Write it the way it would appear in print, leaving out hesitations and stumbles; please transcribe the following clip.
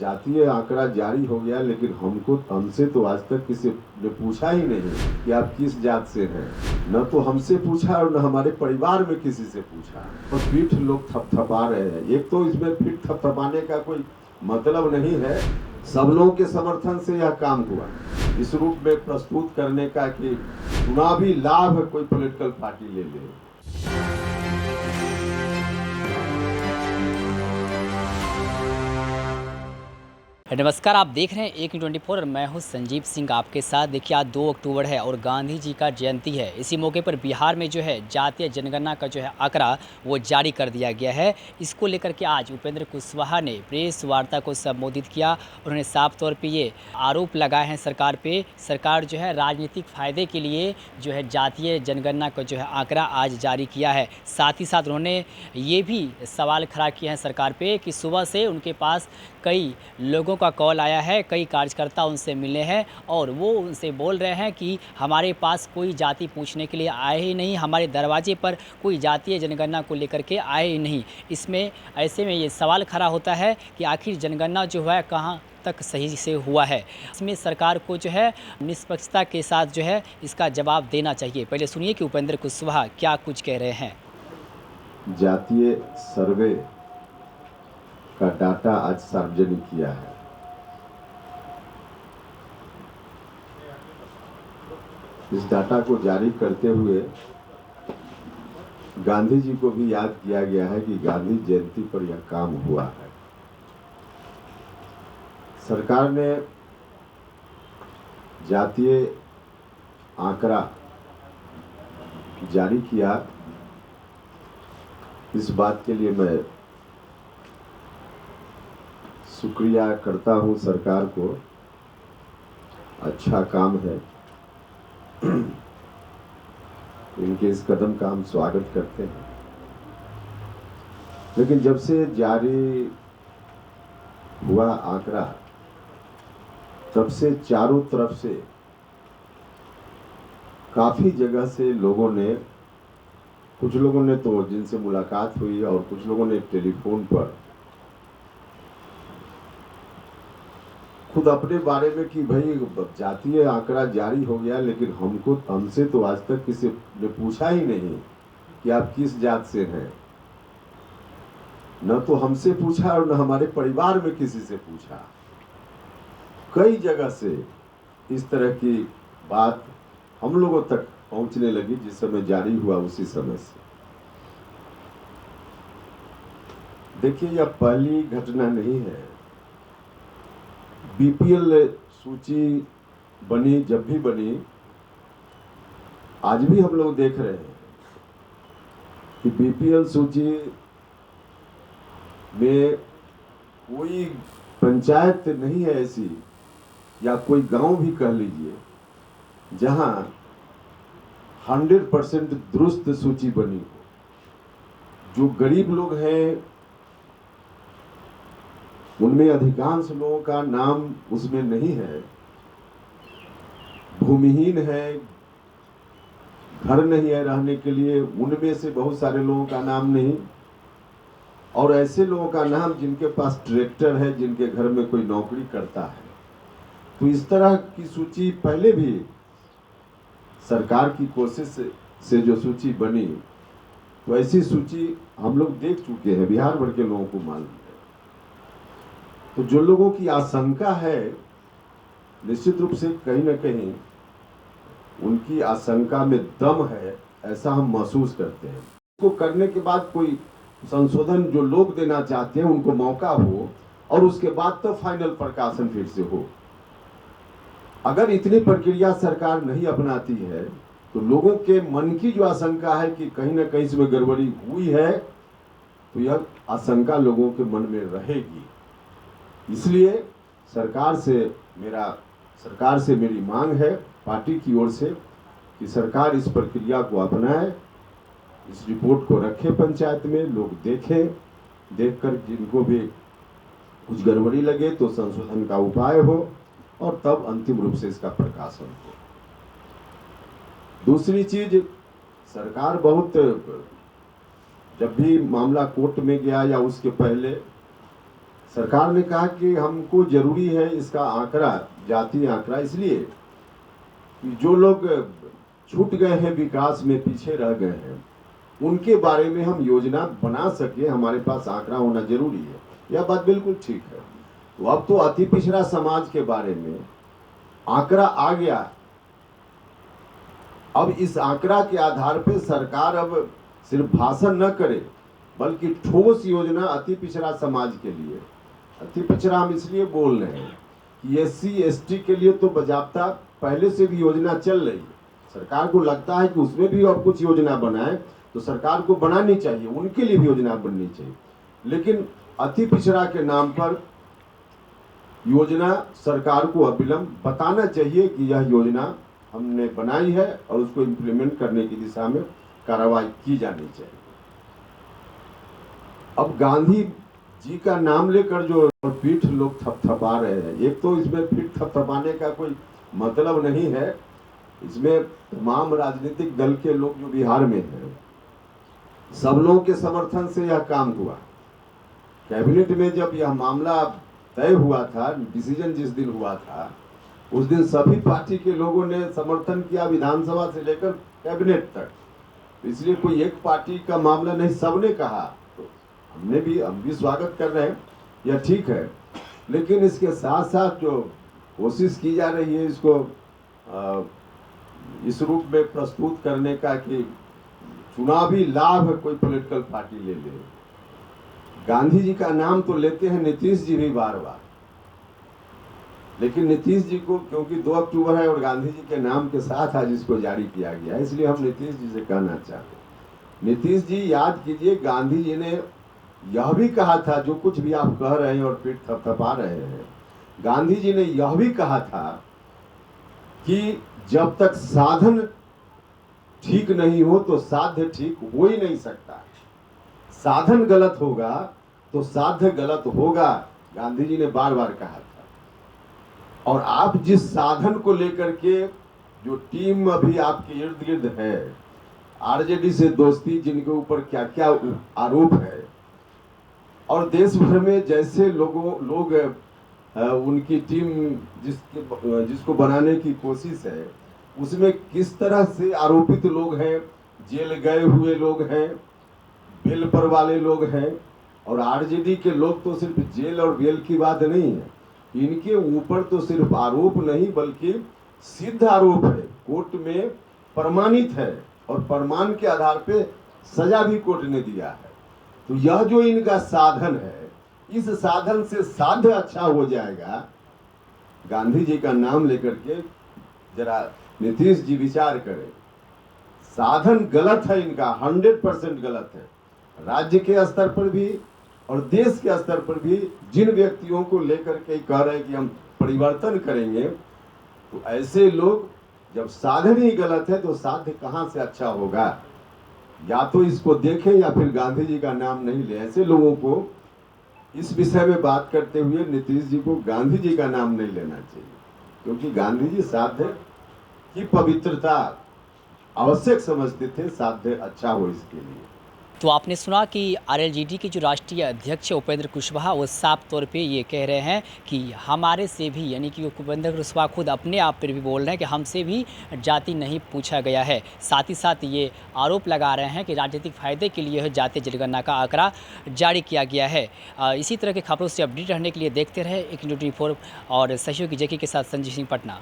जातीय आंकड़ा जारी हो गया, लेकिन हमसे तो आज तक किसी ने पूछा ही नहीं कि आप किस जात से हैं। न तो हमसे पूछा और न हमारे परिवार में किसी से पूछा, और पीठ लोग थपथपा रहे हैं। एक तो इसमें पीठ थपथपाने का कोई मतलब नहीं है। सब लोगों के समर्थन से यह काम हुआ। इस रूप में प्रस्तुत करने का कि चुनावी लाभ कोई पॉलिटिकल पार्टी ले ले। नमस्कार, आप देख रहे हैं A24 और मैं हूं संजीव सिंह आपके साथ। देखिए, आज 2 अक्टूबर है और गांधी जी का जयंती है। इसी मौके पर बिहार में जो है जातीय जनगणना का जो है आंकड़ा वो जारी कर दिया गया है। इसको लेकर के आज उपेंद्र कुशवाहा ने प्रेस वार्ता को संबोधित किया। उन्होंने साफ तौर पे ये आरोप लगाए हैं सरकार पे। सरकार जो है राजनीतिक फ़ायदे के लिए जो है जातीय जनगणना का जो है आंकड़ा आज जारी किया है। साथ ही साथ उन्होंने ये भी सवाल खड़ा किए हैं सरकार पे कि सुबह से उनके पास कई लोगों का कॉल आया है, कई कार्यकर्ता उनसे मिले हैं और वो उनसे बोल रहे हैं कि हमारे पास कोई जाति पूछने के लिए आए ही नहीं, हमारे दरवाजे पर कोई जातीय जनगणना को लेकर के आए ही नहीं। इसमें ऐसे में ये सवाल खड़ा होता है कि आखिर जनगणना जो है कहाँ तक सही से हुआ है। इसमें सरकार को जो है निष्पक्षता के साथ जो है इसका जवाब देना चाहिए। पहले सुनिए कि उपेंद्र कुशवाहा क्या कुछ कह रहे हैं। जातीय सर्वे का डाटा आज सार्वजनिक किया है। इस डाटा को जारी करते हुए गांधी जी को भी याद किया गया है कि गांधी जयंती पर यह काम हुआ है। सरकार ने जातीय आंकड़ा जारी किया, इस बात के लिए मैं शुक्रिया करता हूं सरकार को। अच्छा काम है, इनके इस कदम का हम स्वागत करते हैं। लेकिन जब से जारी हुआ आंकड़ा, तब से चारों तरफ से काफी जगह से लोगों ने, कुछ लोगों ने तो जिनसे मुलाकात हुई और कुछ लोगों ने टेलीफोन पर खुद अपने बारे में कि भाई जातीय आंकड़ा जारी हो गया, लेकिन हमसे तो आज तक किसी ने पूछा ही नहीं कि आप किस जात से हैं। न तो हमसे पूछा और न हमारे परिवार में किसी से पूछा। कई जगह से इस तरह की बात हम लोगों तक पहुंचने लगी जिस समय जारी हुआ उसी समय से। देखिए, यह पहली घटना नहीं है। बीपीएल सूची बनी, जब भी बनी, आज भी हम लोग देख रहे हैं कि बीपीएल सूची में कोई पंचायत नहीं है ऐसी, या कोई गांव भी कह लीजिए, जहां 100% दुरुस्त सूची बनी हो। जो गरीब लोग हैं उनमें अधिकांश लोगों का नाम उसमें नहीं है। भूमिहीन है, घर नहीं है रहने के लिए, उनमें से बहुत सारे लोगों का नाम नहीं। और ऐसे लोगों का नाम जिनके पास ट्रैक्टर है, जिनके घर में कोई नौकरी करता है। तो इस तरह की सूची पहले भी सरकार की कोशिश से जो सूची बनी, तो ऐसी सूची हम लोग देख चुके हैं, बिहार भर के लोगों को मालूम है। तो जो लोगों की आशंका है, निश्चित रूप से कहीं ना कहीं उनकी आशंका में दम है, ऐसा हम महसूस करते हैं। इसको करने के बाद कोई संशोधन जो लोग देना चाहते हैं उनको मौका हो, और उसके बाद तो फाइनल प्रकाशन फिर से हो। अगर इतनी प्रक्रिया सरकार नहीं अपनाती है, तो लोगों के मन की जो आशंका है कि कहीं ना कहीं इसमें गड़बड़ी हुई है, तो यह आशंका लोगों के मन में रहेगी। इसलिए सरकार से मेरी मांग है, पार्टी की ओर से, कि सरकार इस प्रक्रिया को अपनाए, इस रिपोर्ट को रखे पंचायत में, लोग देखें, देखकर जिनको भी कुछ गड़बड़ी लगे तो संशोधन का उपाय हो, और तब अंतिम रूप से इसका प्रकाशन हो। दूसरी चीज, सरकार जब भी मामला कोर्ट में गया या उसके पहले, सरकार ने कहा कि हमको जरूरी है इसका आंकड़ा, जातीय आंकड़ा, इसलिए कि जो लोग छूट गए हैं, विकास में पीछे रह गए हैं, उनके बारे में हम योजना बना सके, हमारे पास आंकड़ा होना जरूरी है। यह बात बिल्कुल ठीक है। तो अब तो अति पिछड़ा समाज के बारे में आंकड़ा आ गया। अब इस आंकड़ा के आधार पर सरकार अब सिर्फ भाषण न करे, बल्कि ठोस योजना अति पिछड़ा समाज के लिए, अति पिछड़ा हम इसलिए बोल रहे हैं कि SC/ST के लिए तो बाजाप्ता पहले से भी योजना चल रही है। सरकार को लगता है कि उसमें भी और कुछ योजना बनाए तो सरकार को बनानी चाहिए, उनके लिए भी योजना बननी चाहिए। लेकिन अति पिछड़ा के नाम पर योजना सरकार को अविलंब बताना चाहिए कि यह योजना हमने बनाई है और उसको इम्प्लीमेंट करने की दिशा में कार्रवाई की जानी चाहिए। अब गांधी जी का नाम लेकर जो पीठ लोग थपथपा रहे हैं, एक तो इसमें पीठ थपथपाने का कोई मतलब नहीं है। इसमें तमाम राजनीतिक दल के लोग जो बिहार में हैं, सब लोगों के समर्थन से यह काम हुआ। कैबिनेट में जब यह मामला तय हुआ था, डिसीजन जिस दिन हुआ था, उस दिन सभी पार्टी के लोगों ने समर्थन किया, विधानसभा से लेकर कैबिनेट तक। इसलिए कोई एक पार्टी का मामला नहीं, सबने कहा। तो हम भी स्वागत कर रहे हैं, यह ठीक है। लेकिन इसके साथ साथ जो कोशिश की जा रही है इसको इस रूप में प्रस्तुत करने का कि चुनावी लाभ कोई पॉलिटिकल पार्टी ले ले। गांधी जी का नाम तो लेते हैं नीतीश जी भी बार बार, लेकिन नीतीश जी को क्योंकि 2 अक्टूबर है और गांधी जी के नाम के साथ आज इसको जारी किया गया है, इसलिए हम नीतीश जी से कहना चाहते हैं, नीतीश जी याद कीजिए, गांधी जी ने यह भी कहा था, जो कुछ भी आप कह रहे हैं और पीठ थपथपा रहे हैं, गांधी जी ने यह भी कहा था कि जब तक साधन ठीक नहीं हो तो साध्य ठीक हो ही नहीं सकता। साधन गलत होगा तो साध्य गलत होगा, गांधी जी ने बार बार कहा था। और आप जिस साधन को लेकर के जो टीम अभी आपके इर्द गिर्द है, आरजेडी से दोस्ती, जिनके ऊपर क्या क्या आरोप है, और देश भर में जैसे लोग उनकी टीम जिसको बनाने की कोशिश है, उसमें किस तरह से आरोपित लोग हैं, जेल गए हुए लोग हैं, बेल पर वाले लोग हैं। और आरजेडी के लोग तो सिर्फ जेल और बेल की बात नहीं है, इनके ऊपर तो सिर्फ आरोप नहीं बल्कि सिद्ध आरोप है, कोर्ट में प्रमाणित है और प्रमाण के आधार पे सजा भी कोर्ट ने दिया है। तो यह जो इनका साधन है, इस साधन से साध्य अच्छा हो जाएगा। गांधी जी का नाम लेकर के जरा नीतीश जी विचार करें, साधन गलत है इनका, 100% गलत है। राज्य के स्तर पर भी और देश के स्तर पर भी जिन व्यक्तियों को लेकर के कह रहे हैं कि हम परिवर्तन करेंगे, तो ऐसे लोग जब साधन ही गलत है तो साध्य कहां से अच्छा होगा। या तो इसको देखें या फिर गांधी जी का नाम नहीं ले। ऐसे लोगों को इस विषय में बात करते हुए नीतीश जी को गांधी जी का नाम नहीं लेना चाहिए, क्योंकि गांधी जी साध्य की पवित्रता आवश्यक समझते थे, साध्य अच्छा हो इसके लिए। तो आपने सुना कि आरएलजेडी के जो राष्ट्रीय अध्यक्ष उपेंद्र कुशवाहा वो साफ तौर पे ये कह रहे हैं कि हमारे से भी, यानी कि उपेंद्र कुशवाहा खुद अपने आप पर भी बोल रहे हैं कि हमसे भी जाति नहीं पूछा गया है। साथ ही साथ ये आरोप लगा रहे हैं कि राजनीतिक फ़ायदे के लिए जातीय जनगणना का आंकड़ा जारी किया गया है। इसी तरह की खबरों से अपडेट रहने के लिए देखते रहे एक 24 और सहयोगी जेके के साथ संजीव सिंह, पटना।